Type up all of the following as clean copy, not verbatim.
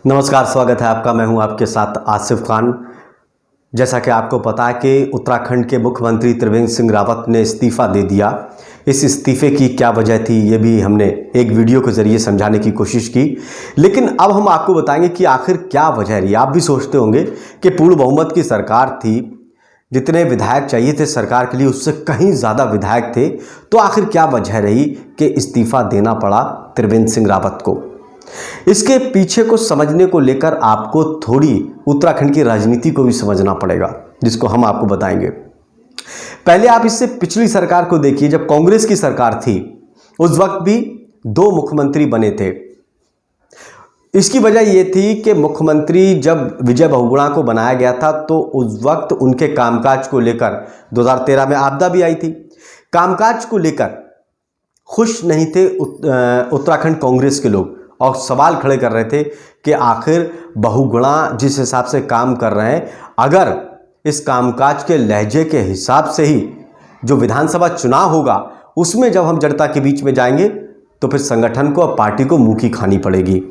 नमस्कार, स्वागत है आपका। मैं हूं आपके साथ आसिफ खान। जैसा कि आपको पता है कि उत्तराखंड के मुख्यमंत्री त्रिवेंद्र सिंह रावत ने इस्तीफ़ा दे दिया। इस इस्तीफ़े की क्या वजह थी, ये भी हमने एक वीडियो के ज़रिए समझाने की कोशिश की, लेकिन अब हम आपको बताएंगे कि आखिर क्या वजह रही। आप भी सोचते होंगे कि पूर्ण बहुमत की सरकार थी, जितने विधायक चाहिए थे सरकार के लिए उससे कहीं ज़्यादा विधायक थे, तो आखिर क्या वजह रही कि इस्तीफ़ा देना पड़ा त्रिवेंद्र सिंह रावत को। इसके पीछे को समझने को लेकर आपको थोड़ी उत्तराखंड की राजनीति को भी समझना पड़ेगा, जिसको हम आपको बताएंगे। पहले आप इससे पिछली सरकार को देखिए। जब कांग्रेस की सरकार थी उस वक्त भी 2 मुख्यमंत्री बने थे। इसकी वजह यह थी कि मुख्यमंत्री जब विजय बहुगुणा को बनाया गया था तो उस वक्त उनके कामकाज को लेकर 2013 में आपदा भी आई थी। कामकाज को लेकर खुश नहीं थे उत्तराखंड कांग्रेस के लोग और सवाल खड़े कर रहे थे कि आखिर बहुगुणा जिस हिसाब से काम कर रहे हैं, अगर इस कामकाज के लहजे के हिसाब से ही जो विधानसभा चुनाव होगा उसमें जब हम जनता के बीच में जाएंगे तो फिर संगठन को और पार्टी को मुंह की खानी पड़ेगी।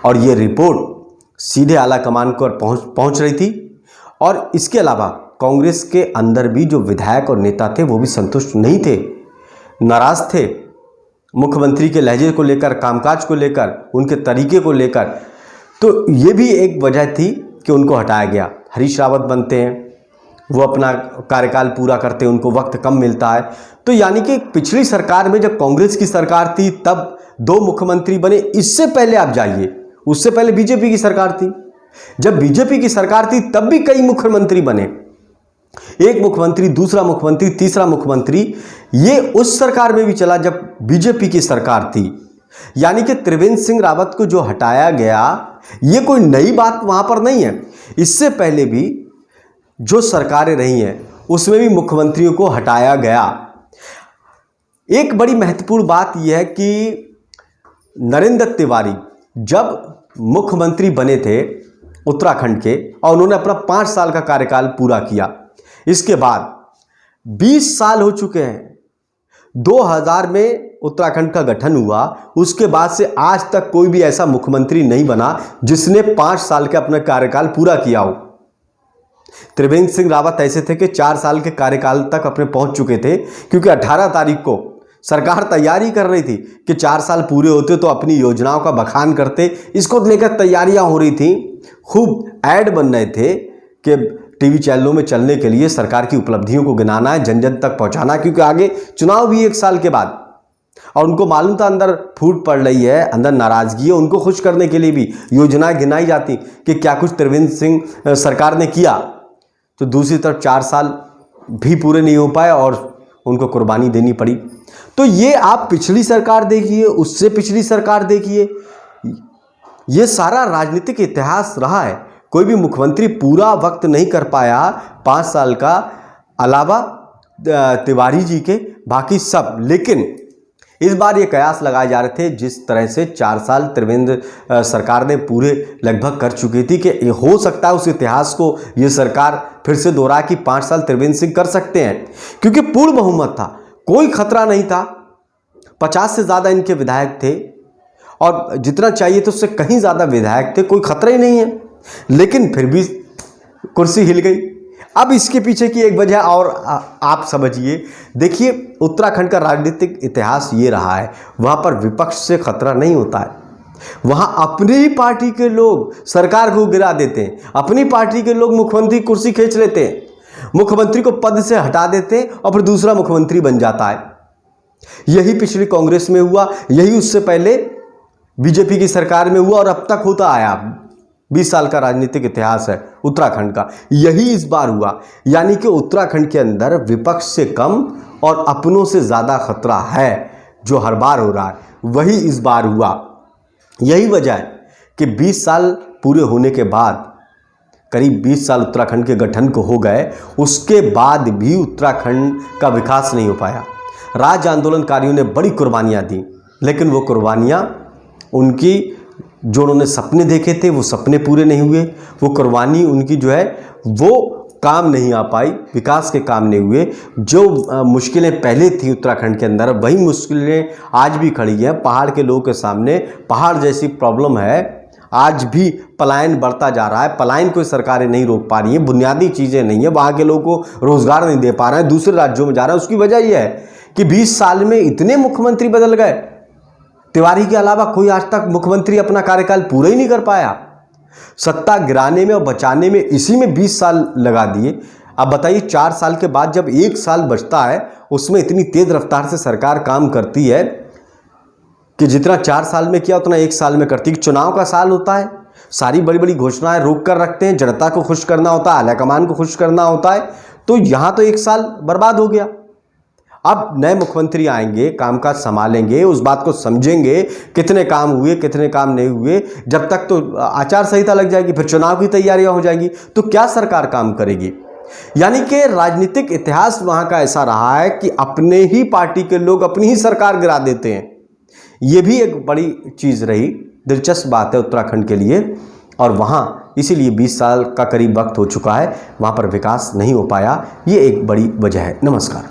और ये रिपोर्ट सीधे आला कमान को पहुंच रही थी। और इसके अलावा कांग्रेस के अंदर भी जो विधायक और नेता थे वो भी संतुष्ट नहीं थे, नाराज थे मुख्यमंत्री के लहजे को लेकर, कामकाज को लेकर, उनके तरीके को लेकर। तो ये भी एक वजह थी कि उनको हटाया गया। हरीश रावत बनते हैं, वो अपना कार्यकाल पूरा करते हैं, उनको वक्त कम मिलता है। तो यानी कि पिछली सरकार में जब कांग्रेस की सरकार थी तब 2 मुख्यमंत्री बने। इससे पहले आप जाइए, उससे पहले बीजेपी की सरकार थी। जब बीजेपी की सरकार थी तब भी कई मुख्यमंत्री बने, एक मुख्यमंत्री, दूसरा मुख्यमंत्री, तीसरा मुख्यमंत्री। ये उस सरकार में भी चला जब बीजेपी की सरकार थी। यानी कि त्रिवेंद्र सिंह रावत को जो हटाया गया ये कोई नई बात वहां पर नहीं है। इससे पहले भी जो सरकारें रही हैं उसमें भी मुख्यमंत्रियों को हटाया गया। एक बड़ी महत्वपूर्ण बात यह है कि नरेंद्र तिवारी जब मुख्यमंत्री बने थे उत्तराखंड के और उन्होंने अपना 5 साल का कार्यकाल पूरा किया, इसके बाद 20 साल हो चुके हैं। 2000 में उत्तराखंड का गठन हुआ, उसके बाद से आज तक कोई भी ऐसा मुख्यमंत्री नहीं बना जिसने 5 साल का अपना कार्यकाल पूरा किया हो। त्रिवेंद्र सिंह रावत ऐसे थे कि 4 साल के कार्यकाल तक अपने पहुंच चुके थे, क्योंकि 18 तारीख को सरकार तैयारी कर रही थी कि 4 साल पूरे होते तो अपनी योजनाओं का बखान करते। इसको लेकर तैयारियां हो रही थी, खूब ऐड बन रहे थे कि टीवी चैनलों में चलने के लिए सरकार की उपलब्धियों को गिनाना है, जन जन तक पहुंचाना, क्योंकि आगे चुनाव भी 1 साल के बाद। और उनको मालूम था अंदर फूट पड़ रही है, अंदर नाराजगी है। उनको खुश करने के लिए भी योजनाएं गिनाई जाती कि क्या कुछ त्रिवेंद्र सिंह सरकार ने किया। तो दूसरी तरफ 4 साल भी पूरे नहीं हो पाए और उनको कुर्बानी देनी पड़ी। तो ये आप पिछली सरकार देखिए, उससे पिछली सरकार देखिए, ये सारा राजनीतिक इतिहास रहा है। कोई भी मुख्यमंत्री पूरा वक्त नहीं कर पाया 5 साल का, अलावा तिवारी जी के बाकी सब। लेकिन इस बार ये कयास लगाए जा रहे थे जिस तरह से 4 साल त्रिवेंद्र सरकार ने पूरे लगभग कर चुकी थी कि हो सकता है उस इतिहास को ये सरकार फिर से दोहरा कि 5 साल त्रिवेंद्र सिंह कर सकते हैं, क्योंकि पूर्ण बहुमत था, कोई खतरा नहीं था। 50 से ज़्यादा इनके विधायक थे और जितना चाहिए तो उससे कहीं ज़्यादा विधायक थे, कोई खतरा ही नहीं है। लेकिन फिर भी कुर्सी हिल गई। अब इसके पीछे की एक वजह और आप समझिए। देखिए, उत्तराखंड का राजनीतिक इतिहास ये रहा है, वहाँ पर विपक्ष से खतरा नहीं होता है। वहाँ अपनी ही पार्टी के लोग सरकार को गिरा देते हैं, अपनी पार्टी के लोग मुख्यमंत्री कुर्सी खींच लेते हैं, मुख्यमंत्री को पद से हटा देते हैं और फिर दूसरा मुख्यमंत्री बन जाता है। यही पिछली कांग्रेस में हुआ, यही उससे पहले बीजेपी की सरकार में हुआ और अब तक होता आया। 20 साल का राजनीतिक इतिहास है उत्तराखंड का, यही इस बार हुआ। यानी कि उत्तराखंड के अंदर विपक्ष से कम और अपनों से ज़्यादा खतरा है। जो हर बार हो रहा है वही इस बार हुआ। यही वजह है कि 20 साल पूरे होने के बाद, करीब 20 साल उत्तराखंड के गठन को हो गए, उसके बाद भी उत्तराखंड का विकास नहीं हो पाया। राज्य आंदोलनकारियों ने बड़ी कुर्बानियाँ दी, लेकिन वो कुर्बानियाँ उनकी जो उन्होंने सपने देखे थे वो सपने पूरे नहीं हुए। वो कुर्बानी उनकी जो है वो काम नहीं आ पाई, विकास के काम नहीं हुए। जो मुश्किलें पहले थी उत्तराखंड के अंदर वही मुश्किलें आज भी खड़ी हैं। पहाड़ के लोगों के सामने पहाड़ जैसी प्रॉब्लम है। आज भी पलायन बढ़ता जा रहा है। पलायन कोई सरकारें नहीं रोक पा रही हैं, बुनियादी चीज़ें नहीं है, वहाँ के लोगों को रोजगार नहीं दे पा रहे हैं, दूसरे राज्यों में जा रहा है। उसकी वजह यह है कि 20 साल में इतने मुख्यमंत्री बदल गए। तिवारी के अलावा कोई आज तक मुख्यमंत्री अपना कार्यकाल पूरा ही नहीं कर पाया। सत्ता गिराने में और बचाने में इसी में 20 साल लगा दिए। अब बताइए 4 साल के बाद जब 1 साल बचता है, उसमें इतनी तेज रफ्तार से सरकार काम करती है कि जितना 4 साल में किया उतना 1 साल में करती है। चुनाव का साल होता है, सारी बड़ी बड़ी घोषणाएं रोक कर रखते हैं, जनता को खुश करना होता है, आलाकमान को खुश करना होता है, तो यहां तो 1 साल बर्बाद हो गया। अब नए मुख्यमंत्री आएंगे, कामकाज संभालेंगे, उस बात को समझेंगे कितने काम हुए कितने काम नहीं हुए। जब तक तो आचार संहिता लग जाएगी, फिर चुनाव की तैयारियां हो जाएगी, तो क्या सरकार काम करेगी। यानी कि राजनीतिक इतिहास वहां का ऐसा रहा है कि अपने ही पार्टी के लोग अपनी ही सरकार गिरा देते हैं। यह भी एक बड़ी चीज रही, दिलचस्प बात है उत्तराखंड के लिए। और वहां इसीलिए 20 साल का करीब वक्त हो चुका है, वहां पर विकास नहीं हो पाया। ये एक बड़ी वजह है। नमस्कार।